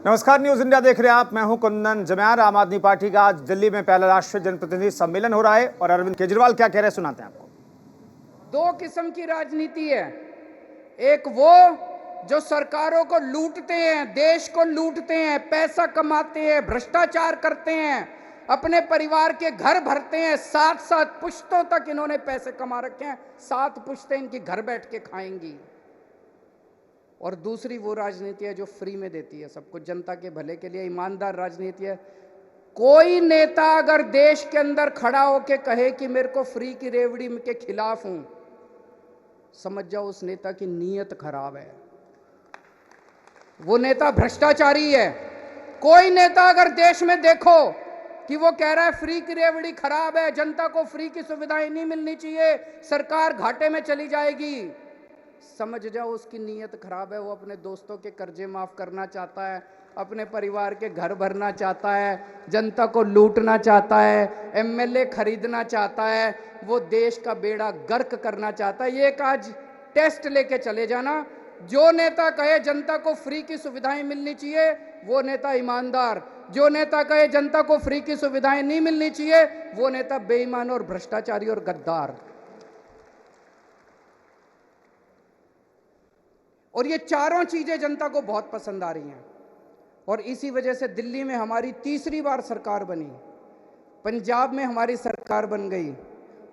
नमस्कार, news India देख रहे हैं आप। मैं हूं कुंदन जम्यार। आम आदमी पार्टी का आज दिल्ली में पहला राष्ट्रीय जनप्रतिनिधि सम्मेलन हो रहा है और अरविंद केजरीवाल क्या कह रहे हैं सुनाते हैं आपको। दो किस्म की राजनीति है। एक वो जो सरकारों को लूटते हैं, देश को लूटते हैं, पैसा कमाते हैं, भ्रष्टाचार करते हैं, अपने परिवार के घर भरते हैं, 7-7 पुश्तों तक इन्होंने पैसे कमा रखे हैं, 7 पुश्तें इनकी घर बैठ के खाएंगी। और दूसरी वो राजनीति है जो फ्री में देती है सबको, जनता के भले के लिए, ईमानदार राजनीति है। कोई नेता अगर देश के अंदर खड़ा होके कहे कि मेरे को फ्री की रेवड़ी के खिलाफ हूं, समझ जाओ उस नेता की नीयत खराब है, वो नेता भ्रष्टाचारी है। कोई नेता अगर देश में देखो कि वो कह रहा है फ्री की रेवड़ी खराब है, जनता को फ्री की सुविधाएं नहीं मिलनी चाहिए, सरकार घाटे में चली जाएगी, समझ जाओ उसकी नीयत खराब है। वो अपने दोस्तों के कर्जे माफ करना चाहता है, अपने परिवार के घर भरना चाहता है, जनता को लूटना चाहता है, एमएलए खरीदना चाहता है, वो देश का बेड़ा गर्क करना चाहता है। ये एक आज टेस्ट लेके चले जाना, जो नेता कहे जनता को फ्री की सुविधाएं मिलनी चाहिए वो नेता ईमानदार, जो नेता कहे जनता को फ्री की सुविधाएं नहीं मिलनी चाहिए वो नेता बेईमान और भ्रष्टाचारी और गद्दार। और ये चारों चीजें जनता को बहुत पसंद आ रही हैं और इसी वजह से दिल्ली में हमारी तीसरी बार सरकार बनी, पंजाब में हमारी सरकार बन गई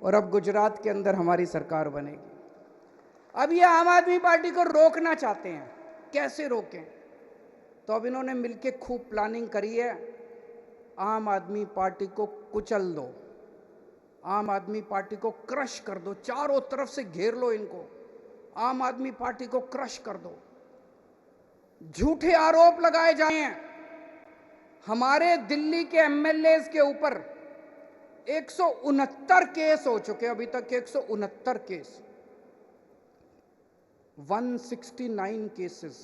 और अब गुजरात के अंदर हमारी सरकार बनेगी। अब ये आम आदमी पार्टी को रोकना चाहते हैं, कैसे रोकें? तो अब इन्होंने मिलके खूब प्लानिंग करी है, आम आदमी पार्टी को कुचल दो, आम आदमी पार्टी को क्रश कर दो, चारों तरफ से घेर लो इनको, आम आदमी पार्टी को क्रश कर दो। झूठे आरोप लगाए जाए हैं। हमारे दिल्ली के एमएलए के ऊपर 169 केस हो चुके, अभी तक 169 केस, 169 केसेस,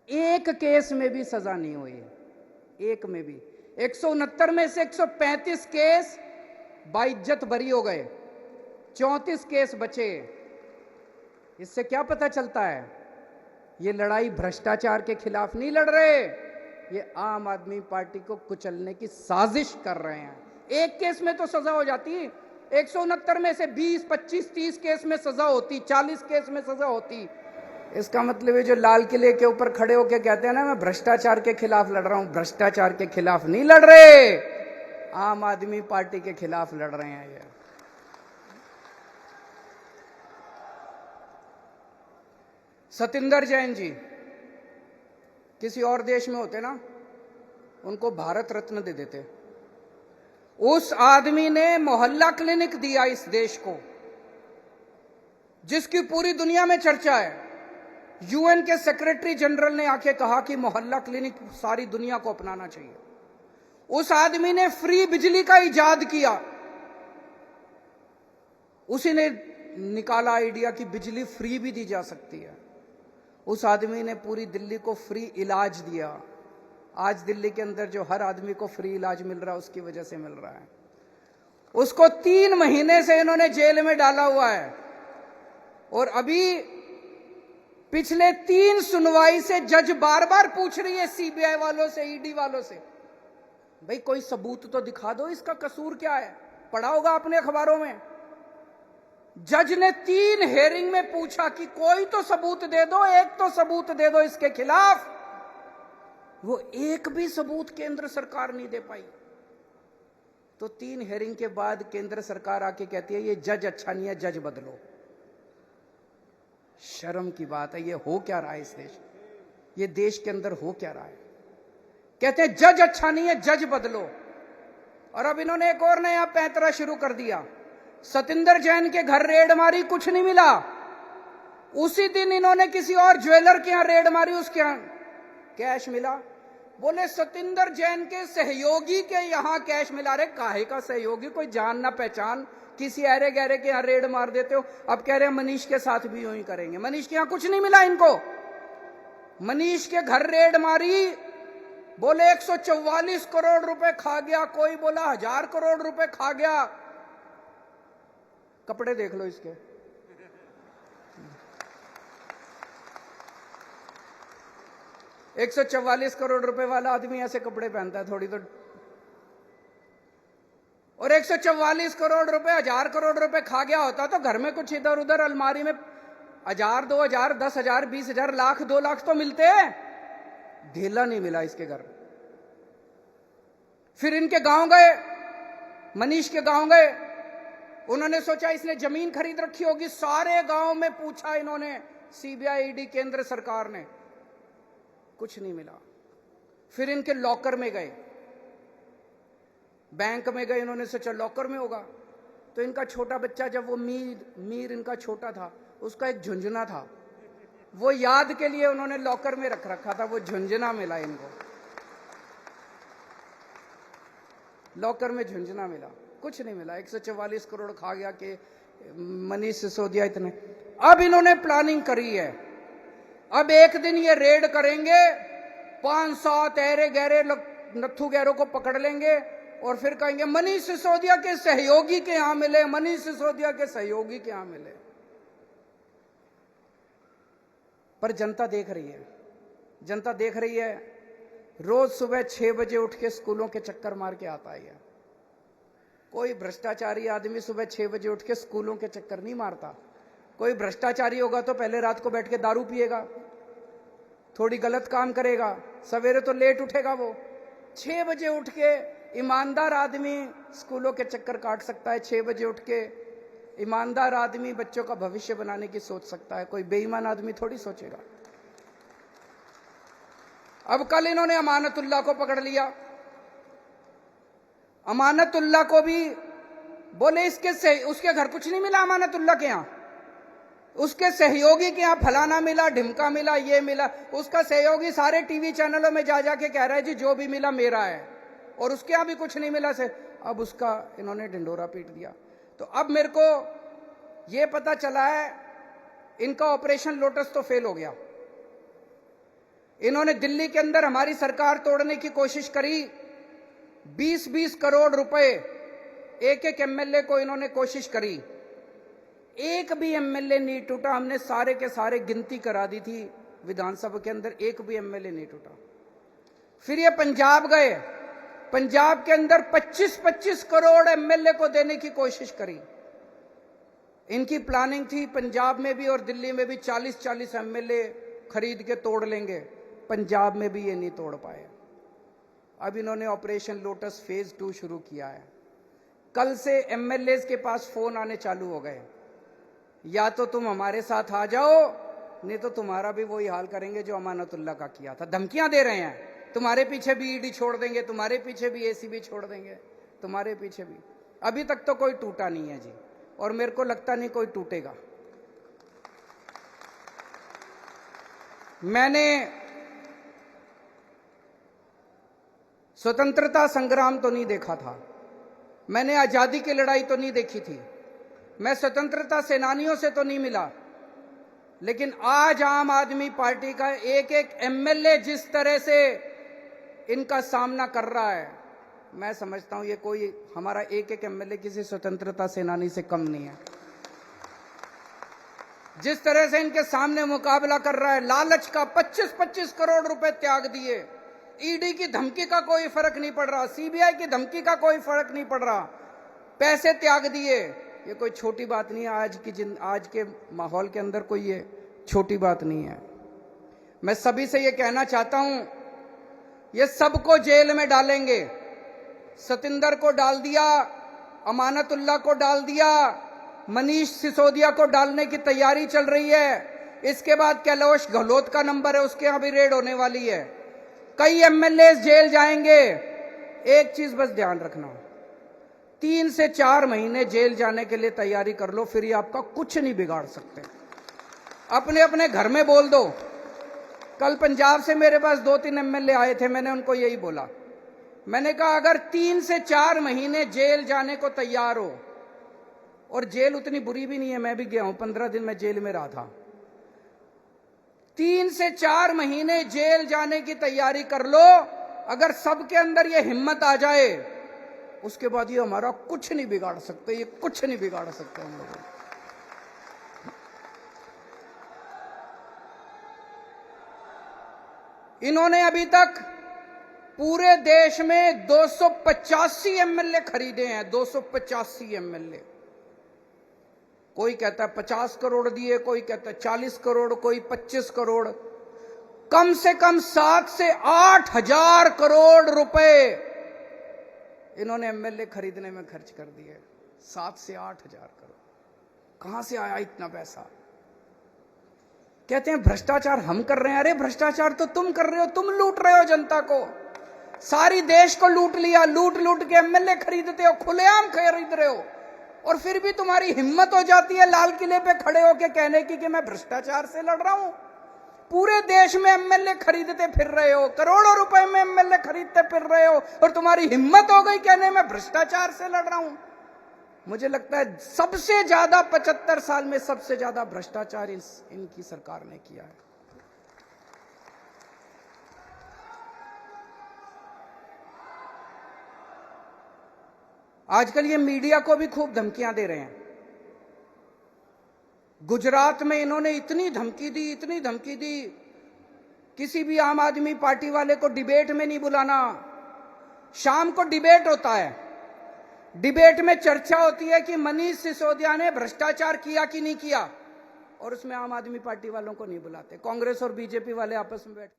एक केस में भी सजा नहीं हुई है, एक में भी। 169 में से 135 केस बाइज्जत बरी हो गए, 34 केस बचे। इससे क्या पता चलता है? ये लड़ाई भ्रष्टाचार के खिलाफ नहीं लड़ रहे, ये आम आदमी पार्टी को कुचलने की साजिश कर रहे हैं। एक केस में तो सजा हो जाती, 169 में से 20, 25, 30 केस में सजा होती, 40 केस में सजा होती। इसका मतलब है जो लाल किले के ऊपर खड़े होकर कहते हैं ना मैं भ्रष्टाचार के खिलाफ लड़ रहा हूं, भ्रष्टाचार के खिलाफ नहीं लड़ रहे, आम आदमी पार्टी के खिलाफ लड़ रहे हैं। ये सतिंदर जैन जी किसी और देश में होते ना, उनको भारत रत्न दे देते। उस आदमी ने मोहल्ला क्लिनिक दिया इस देश को, जिसकी पूरी दुनिया में चर्चा है। यूएन के सेक्रेटरी जनरल ने आके कहा कि मोहल्ला क्लिनिक सारी दुनिया को अपनाना चाहिए। उस आदमी ने फ्री बिजली का इजाद किया, उसी ने निकाला आइडिया कि बिजली फ्री भी दी जा सकती है। उस आदमी ने पूरी दिल्ली को फ्री इलाज दिया। आज दिल्ली के अंदर जो हर आदमी को फ्री इलाज मिल रहा है उसकी वजह से मिल रहा है। उसको 3 महीने से इन्होंने जेल में डाला हुआ है और अभी पिछले 3 सुनवाई से जज बार बार पूछ रही है सीबीआई वालों से, ईडी वालों से, भाई कोई सबूत तो दिखा दो, इसका कसूर क्या है? पढ़ा होगा आपने अखबारों में। जज ने 3 हेयरिंग में पूछा कि कोई तो सबूत दे दो, एक तो सबूत दे दो इसके खिलाफ। वो एक भी सबूत केंद्र सरकार नहीं दे पाई। तो 3 हेयरिंग के बाद केंद्र सरकार आके कहती है ये जज अच्छा नहीं है, जज बदलो। शर्म की बात है। ये हो क्या रहा है इस देश, ये देश के अंदर हो क्या रहा है? कहते हैं जज अच्छा नहीं है, जज बदलो। और अब इन्होंने एक और नया पैंतरा शुरू कर दिया। सतिंदर जैन के घर रेड मारी, कुछ नहीं मिला। उसी दिन इन्होंने किसी और ज्वेलर के यहां रेड मारी, उसके यहां कैश मिला। बोले सतिंदर जैन के सहयोगी के यहां कैश मिला। रे काहे का सहयोगी? कोई जान ना पहचान, किसी अरे गहरे के यहां रेड मार देते हो। अब कह रहे हैं मनीष के साथ भी यूं ही करेंगे। मनीष के यहां कुछ नहीं मिला इनको। मनीष के घर रेड मारी, बोले 144 करोड़ रुपए खा गया, कोई बोला 1000 करोड़ रुपए खा गया। कपड़े देख लो इसके। 144 करोड़ रुपए वाला आदमी ऐसे कपड़े पहनता है थोड़ी तो, और 144 करोड़ रुपए 1000 करोड़ रुपए खा गया होता तो घर में कुछ इधर उधर अलमारी में 1000 2000 10,000 20,000 लाख 2 लाख तो मिलते हैं। ढेला नहीं मिला इसके घर। फिर इनके गांव गए, मनीष के गांव गए, उन्होंने सोचा इसने जमीन खरीद रखी होगी, सारे गांव में पूछा इन्होंने, सीबीआई ईडी केंद्र सरकार ने, कुछ नहीं मिला। फिर इनके लॉकर में गए, बैंक में गए, इन्होंने सोचा लॉकर में होगा। तो इनका छोटा बच्चा, जब वो मीर इनका छोटा था, उसका एक झुंझुना था, वो याद के लिए उन्होंने लॉकर में रख रखा था, वो झुंझुना मिला इनको, लॉकर में झुंझुना मिला, कुछ नहीं मिला। 144 करोड़ खा गया कि मनीष सिसोदिया इतने। अब इन्होंने प्लानिंग करी है, अब एक दिन ये रेड करेंगे, 5-7 ऐरे गहरे नत्थु गहरों को पकड़ लेंगे और फिर कहेंगे मनीष सिसोदिया के सहयोगी के यहां मिले, मनीष सिसोदिया के सहयोगी के यहां मिले। पर जनता देख रही है, जनता देख रही है। रोज सुबह 6 बजे उठ के स्कूलों के चक्कर मार के आता है। कोई भ्रष्टाचारी आदमी सुबह 6 बजे उठ के स्कूलों के चक्कर नहीं मारता। कोई भ्रष्टाचारी होगा तो पहले रात को बैठ के दारू पिएगा, थोड़ी गलत काम करेगा, सवेरे तो लेट उठेगा। वो 6 बजे उठ के ईमानदार आदमी स्कूलों के चक्कर काट सकता है। 6 बजे उठ के ईमानदार आदमी बच्चों का भविष्य बनाने की सोच सकता है, कोई बेईमान आदमी थोड़ी सोचेगा। अब कल इन्होंने अमानतुल्लाह को पकड़ लिया। अमानतुल्लाह को भी बोले उसके घर कुछ नहीं मिला, अमानतुल्लाह के यहां, उसके सहयोगी के यहां फलाना मिला, ढिमका मिला, ये मिला। उसका सहयोगी सारे टीवी चैनलों में जा जाके कह रहा है जी जो भी मिला मेरा है, और उसके यहां भी कुछ नहीं मिला से। अब उसका इन्होंने ढिंडोरा पीट दिया। तो अब मेरे को यह पता चला है इनका ऑपरेशन लोटस तो फेल हो गया। इन्होंने दिल्ली के अंदर हमारी सरकार तोड़ने की कोशिश करी। 20-20 करोड़ रुपए एक एक एमएलए को इन्होंने कोशिश करी, एक भी एमएलए नहीं टूटा। हमने सारे के सारे गिनती करा दी थी विधानसभा के अंदर, एक भी एमएलए नहीं टूटा। फिर ये पंजाब गए, पंजाब के अंदर 25-25 करोड़ एमएलए को देने की कोशिश करी। इनकी प्लानिंग थी पंजाब में भी और दिल्ली में भी 40-40 एमएलए खरीद के तोड़ लेंगे। पंजाब में भी ये नहीं तोड़ पाए। अब इन्होंने ऑपरेशन लोटस फेज 2 शुरू किया है। कल से एमएलए के पास फोन आने चालू हो गए, या तो तुम हमारे साथ आ जाओ, नहीं तो तुम्हारा भी वही हाल करेंगे जो अमानतुल्लाह का किया था। धमकियां दे रहे हैं, तुम्हारे पीछे भी ईडी छोड़ देंगे, तुम्हारे पीछे भी एसीबी छोड़ देंगे, तुम्हारे पीछे भी। अभी तक तो कोई टूटा नहीं है जी, और मेरे को लगता नहीं कोई टूटेगा। मैंने स्वतंत्रता संग्राम तो नहीं देखा था, मैंने आजादी की लड़ाई तो नहीं देखी थी, मैं स्वतंत्रता सेनानियों से तो नहीं मिला, लेकिन आज आम आदमी पार्टी का एक एक एमएलए जिस तरह से इनका सामना कर रहा है, मैं समझता हूं ये कोई हमारा एक एक एमएलए किसी स्वतंत्रता सेनानी से कम नहीं है। जिस तरह से इनके सामने मुकाबला कर रहा है, लालच का 25-25 करोड़ रुपए त्याग दिए, ईडी की धमकी का कोई फर्क नहीं पड़ रहा, सीबीआई की धमकी का कोई फर्क नहीं पड़ रहा, पैसे त्याग दिए। ये कोई छोटी बात नहीं है, आज के माहौल के अंदर कोई ये छोटी बात नहीं है। मैं सभी से ये कहना चाहता हूं, ये सबको जेल में डालेंगे। सतिंदर को डाल दिया, अमानतुल्लाह को डाल दिया, मनीष सिसोदिया को डालने की तैयारी चल रही है। इसके बाद कैलाश गहलोत का नंबर है, उसके यहां भी रेड होने वाली है। कई एमएलए जेल जाएंगे। एक चीज बस ध्यान रखना, 3 से 4 महीने जेल जाने के लिए तैयारी कर लो, फिर ये आपका कुछ नहीं बिगाड़ सकते। अपने अपने घर में बोल दो। कल पंजाब से मेरे पास 2-3 एमएलए आए थे, मैंने उनको यही बोला, मैंने कहा अगर 3 से 4 महीने जेल जाने को तैयार हो, और जेल उतनी बुरी भी नहीं है, मैं भी गया हूं, 15 दिन मैं जेल में रहा था, 3 से 4 महीने जेल जाने की तैयारी कर लो। अगर सबके अंदर ये हिम्मत आ जाए, उसके बाद ये हमारा कुछ नहीं बिगाड़ सकते, ये कुछ नहीं बिगाड़ सकते हम लोग। इन्होंने अभी तक पूरे देश में 285 एमएलए खरीदे हैं, 285 एमएलए। कोई कहता है 50 करोड़ दिए, कोई कहता है 40 करोड़, कोई 25 करोड़। कम से कम 7 से 8 हजार करोड़ रुपए इन्होंने एमएलए खरीदने में खर्च कर दिए। 7 से 8 हजार करोड़। कहां से आया इतना पैसा? कहते हैं भ्रष्टाचार हम कर रहे हैं। अरे भ्रष्टाचार तो तुम कर रहे हो, तुम लूट रहे हो जनता को। सारी देश को लूट लिया, लूट लूट के एमएलए खरीदते हो, खुलेआम खरीद रहे हो। और फिर भी तुम्हारी हिम्मत हो जाती है लाल किले पे खड़े होके कहने की कि मैं भ्रष्टाचार से लड़ रहा हूं। पूरे देश में एमएलए खरीदते फिर रहे हो, करोड़ों रुपए में एमएलए खरीदते फिर रहे हो, और तुम्हारी हिम्मत हो गई कहने में भ्रष्टाचार से लड़ रहा हूं। मुझे लगता है सबसे ज्यादा 75 साल में सबसे ज्यादा भ्रष्टाचार इनकी सरकार ने किया है। आजकल ये मीडिया को भी खूब धमकियां दे रहे हैं। गुजरात में इन्होंने इतनी धमकी दी, इतनी धमकी दी, किसी भी आम आदमी पार्टी वाले को डिबेट में नहीं बुलाना। शाम को डिबेट होता है, डिबेट में चर्चा होती है कि मनीष सिसोदिया ने भ्रष्टाचार किया कि नहीं किया, और उसमें आम आदमी पार्टी वालों को नहीं बुलाते। कांग्रेस और बीजेपी वाले आपस में बैठ